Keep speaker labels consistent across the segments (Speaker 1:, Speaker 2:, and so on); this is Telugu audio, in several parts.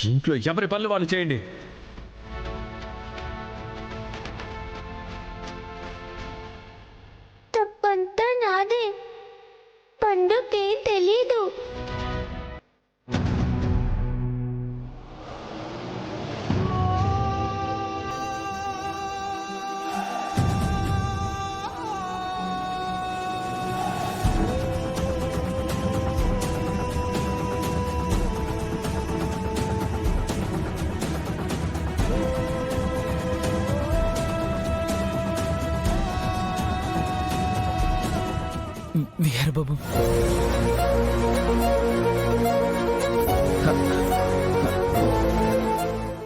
Speaker 1: ఇంట్లో ఎవరి పనులు వాళ్ళు చేయండి.
Speaker 2: తప్పంతా నాదే. పండుకే తెలీదు.
Speaker 3: విహార్ బాబు,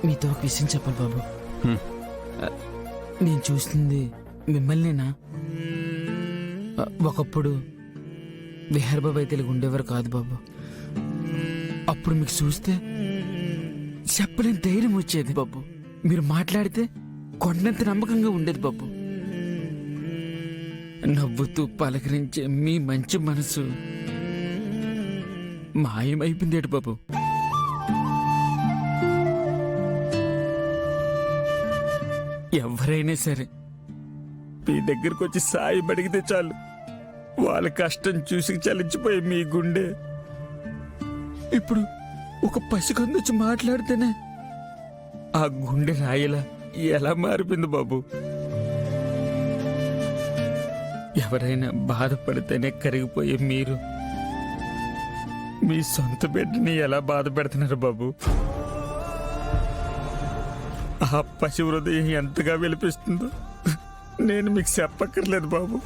Speaker 3: మీతో ఒక విషయం చెప్పాలి బాబు. నేను చూస్తుంది మిమ్మల్నేనా? ఒకప్పుడు విహార్ బాబు అయితే ఇలా ఉండేవారు కాదు బాబు. అప్పుడు మీకు చూస్తే చెప్పలేని ధైర్యం వచ్చేది బాబు. మీరు మాట్లాడితే కొండంత నమ్మకంగా ఉండేది బాబు. నవ్వుతూ పలకరించే మీ మంచి మనసు మాయమైపోయిందేటి బాబు. ఎవరైనా సరే మీ దగ్గరకు వచ్చి సాయం అడిగితే చాలు, వాళ్ళ కష్టం చూసి చలించిపోయి మీ గుండె ఇప్పుడు ఒక పసికందు వచ్చి మాట్లాడితేనే ఆ గుండె రాయిలా ఎలా మారిపోయింది బాబు. ఎవరైనా బాధపడితేనే కరిగిపోయే మీరు మీ సొంత బిడ్డని ఎలా బాధ పెడుతున్నారు బాబు? ఆ పసి హృదయం ఎంతగా విలిపిస్తుందో నేను మీకు చెప్పక్కర్లేదు బాబు.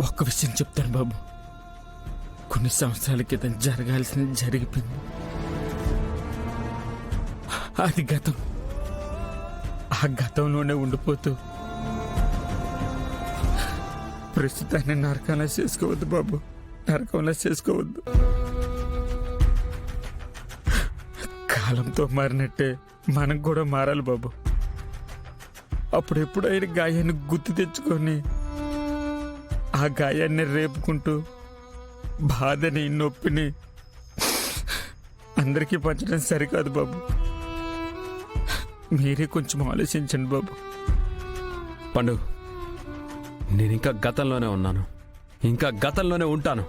Speaker 3: ఒక్క విషయం చెప్తాను బాబు. కొన్ని సంవత్సరాల క్రితం జరగాల్సింది జరిగిపోయింది. అది గతం. ఆ గతంలోనే ఉండిపోతూ ప్రస్తుతాన్ని నరకంలా చేసుకోవద్దు బాబు, నరకంలా చేసుకోవద్దు. కాలంతో మారినట్టే మనం కూడా మారాలి బాబు. అప్పుడెప్పుడైనా గాయాన్ని గుర్తు తెచ్చుకొని ఆ గాయాన్ని రేపుకుంటూ బాధని నొప్పిని అందరికీ పంచడం సరికాదు బాబు. మీరే కొంచెం ఆలోచించండి బాబు.
Speaker 1: పండు, నేను ఇంకా గతంలోనే ఉన్నాను, ఇంకా గతంలోనే ఉంటాను.